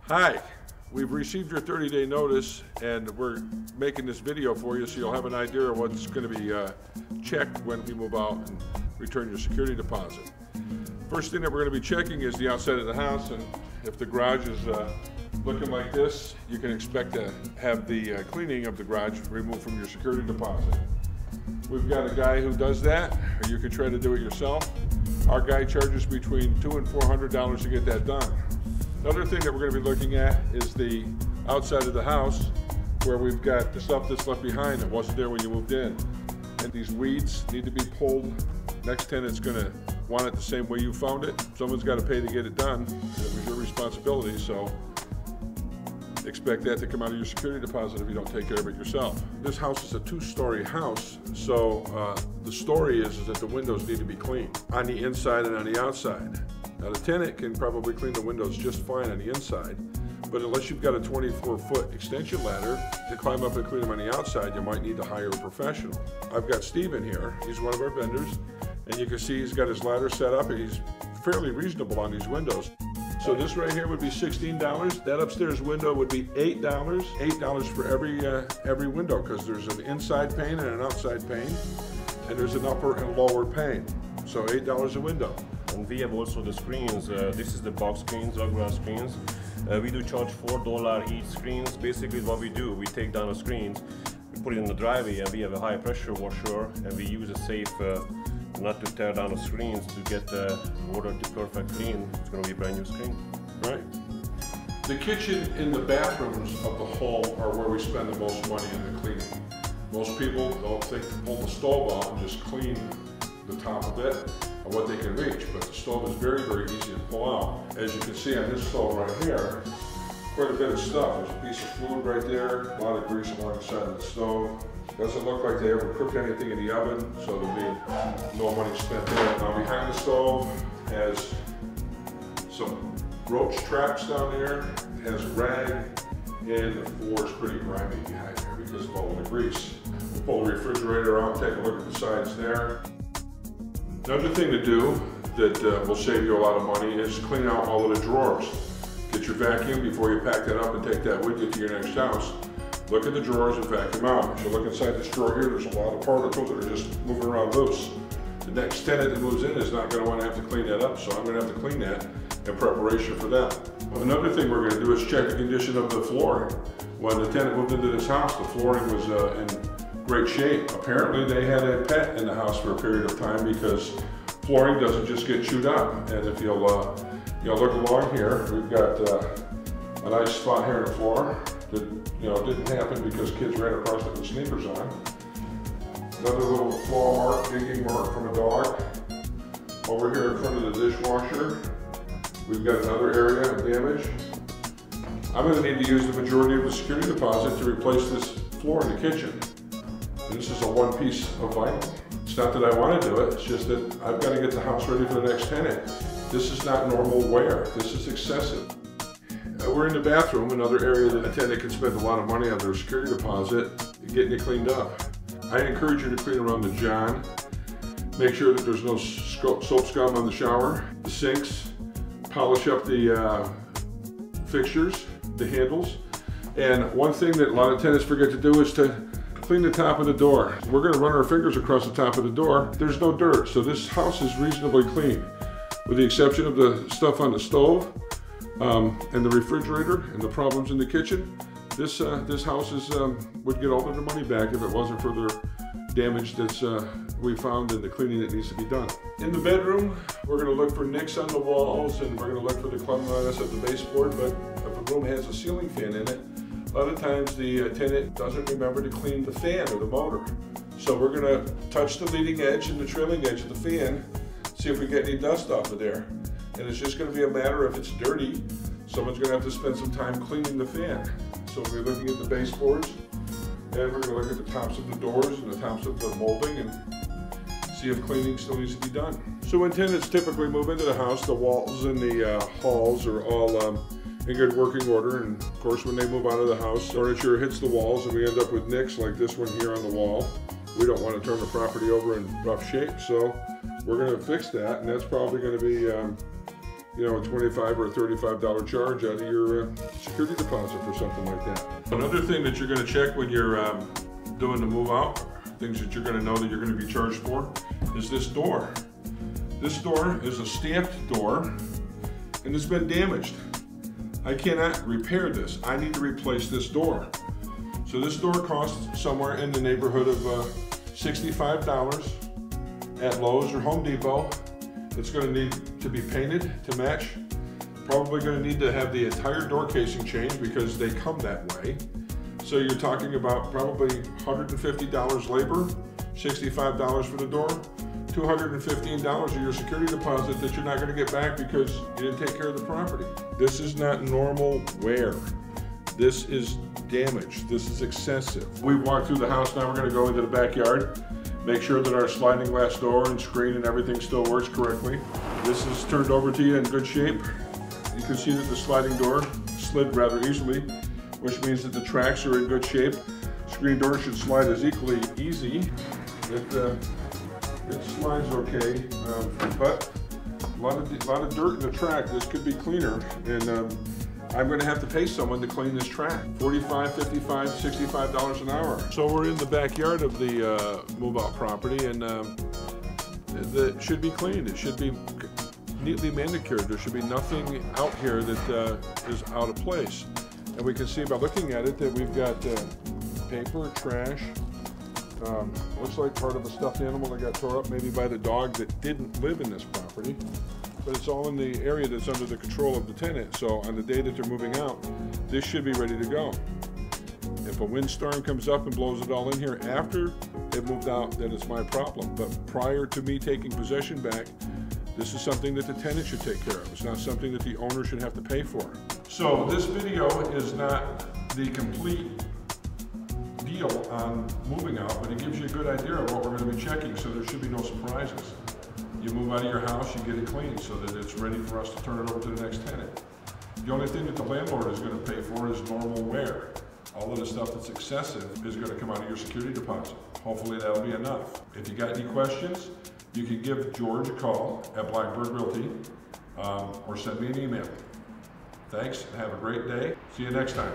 Hi, we've received your 30-day notice and we're making this video for you so you'll have an idea of what's going to be checked when we move out and return your security deposit. First thing that we're going to be checking is the outside of the house, and if the garage is looking like this, you can expect to have the cleaning of the garage removed from your security deposit. We've got a guy who does that, or you can try to do it yourself. Our guy charges between $200 and $400 to get that done. Another thing that we're going to be looking at is the outside of the house, where we've got the stuff that's left behind that wasn't there when you moved in. And these weeds need to be pulled. Next tenant's going to want it the same way you found it. Someone's got to pay to get it done. It was your responsibility, so expect that to come out of your security deposit if you don't take care of it yourself. This house is a two-story house, so the story is that the windows need to be cleaned on the inside and on the outside. Now the tenant can probably clean the windows just fine on the inside, but unless you've got a 24-foot extension ladder to climb up and clean them on the outside, you might need to hire a professional. I've got Steve in here. He's one of our vendors, and you can see he's got his ladder set up and he's fairly reasonable on these windows. So this right here would be $16. That upstairs window would be $8. $8 for every window, because there's an inside pane and an outside pane, and there's an upper and lower pane. So $8 a window. And we have also the screens. This is the box screens, regular screens. We do charge $4 each screens. Basically what we do, we take down the screens, we put it in the driveway, and we have a high pressure washer, and we use a safe not to tear down the screens to get the water to perfect clean. It's going to be a brand new screen. Right. The kitchen and the bathrooms of the home are where we spend the most money in the cleaning. Most people don't think to pull the stove out and just clean the top of it and what they can reach, but the stove is very, very easy to pull out. As you can see on this stove right here, quite a bit of stuff. There's a piece of food right there, a lot of grease along the side of the stove. Doesn't look like they ever cooked anything in the oven, so there'll be no money spent there. Now behind the stove has some roach traps down there, it has a rag, and the floor is pretty grimy behind there because of all the grease. We'll pull the refrigerator out, take a look at the sides there. Another thing to do that will save you a lot of money is clean out all of the drawers. Get your vacuum before you pack that up and take that with you to your next house. Look at the drawers and vacuum out. As you look inside this drawer here, there's a lot of particles that are just moving around loose. The next tenant that moves in is not going to want to have to clean that up, so I'm going to have to clean that in preparation for that. Another thing we're going to do is check the condition of the flooring. When the tenant moved into this house, the flooring was in great shape. Apparently they had a pet in the house for a period of time, because flooring doesn't just get chewed up. And if you'll look along here, we've got a nice spot here in the floor that didn't happen because kids ran across it with sneakers on. Another little claw mark, digging mark from a dog. Over here in front of the dishwasher, we've got another area of damage. I'm going to need to use the majority of the security deposit to replace this floor in the kitchen. And this is a one piece of vinyl. It's not that I want to do it, it's just that I've got to get the house ready for the next tenant. This is not normal wear, this is excessive. We're in the bathroom, another area that a tenant can spend a lot of money on their security deposit, getting it cleaned up. I encourage you to clean around the john. Make sure that there's no soap scum on the shower, the sinks. Polish up the fixtures, the handles. And one thing that a lot of tenants forget to do is to clean the top of the door. We're going to run our fingers across the top of the door. There's no dirt, so this house is reasonably clean, with the exception of the stuff on the stove and the refrigerator and the problems in the kitchen. This house would get all of their money back if it wasn't for the damage that's we found and the cleaning that needs to be done. In the bedroom, we're going to look for nicks on the walls, and we're going to look for the cleanliness of the baseboard. But if a room has a ceiling fan in it, a lot of times the tenant doesn't remember to clean the fan or the motor. So we're going to touch the leading edge and the trailing edge of the fan, see if we get any dust off of there. And it's just going to be a matter, if it's dirty, someone's going to have to spend some time cleaning the fan. So we're looking at the baseboards, and we're going to look at the tops of the doors and the tops of the molding and see if cleaning still needs to be done. So when tenants typically move into the house, the walls and the halls are all in good working order. And of course, when they move out of the house, furniture hits the walls and we end up with nicks like this one here on the wall. We don't want to turn the property over in rough shape, so we're going to fix that, and that's probably going to be you know, a $25 or a $35 charge out of your security deposit for something like that. Another thing that you're going to check when you're doing the move out, things that you're going to know that you're going to be charged for, is this door. This door is a stamped door, and it's been damaged. I cannot repair this. I need to replace this door. So this door costs somewhere in the neighborhood of $65 at Lowe's or Home Depot. It's going to need to be painted to match. Probably going to need to have the entire door casing changed because they come that way. So you're talking about probably $150 labor, $65 for the door, $215 of your security deposit that you're not going to get back because you didn't take care of the property. This is not normal wear. This is damage. This is excessive. We've walked through the house, now we're going to go into the backyard, make sure that our sliding glass door and screen and everything still works correctly. This is turned over to you in good shape. You can see that the sliding door slid rather easily, which means that the tracks are in good shape. Screen door should slide as equally easy. It slides okay, but a lot of dirt in the track. This could be cleaner, and I'm going to have to pay someone to clean this track. $45, $55, $65 an hour. So we're in the backyard of the move-out property, and it should be cleaned. It should be neatly manicured. There should be nothing out here that is out of place. And we can see by looking at it that we've got paper, trash. Looks like part of a stuffed animal that got tore up maybe by the dog that didn't live in this property. But it's all in the area that's under the control of the tenant. So on the day that they're moving out, this should be ready to go. If a windstorm comes up and blows it all in here after they've moved out, then it's my problem. But prior to me taking possession back, this is something that the tenant should take care of. It's not something that the owner should have to pay for. So this video is not the complete deal on moving out, but it gives you a good idea of what we're going to be checking, so there should be no surprises. You move out of your house, you get it cleaned so that it's ready for us to turn it over to the next tenant. The only thing that the landlord is going to pay for is normal wear. All of the stuff that's excessive is going to come out of your security deposit. Hopefully that'll be enough. If you got any questions, you can give George a call at Blackbird Realty or send me an email. Thanks, and have a great day. See you next time.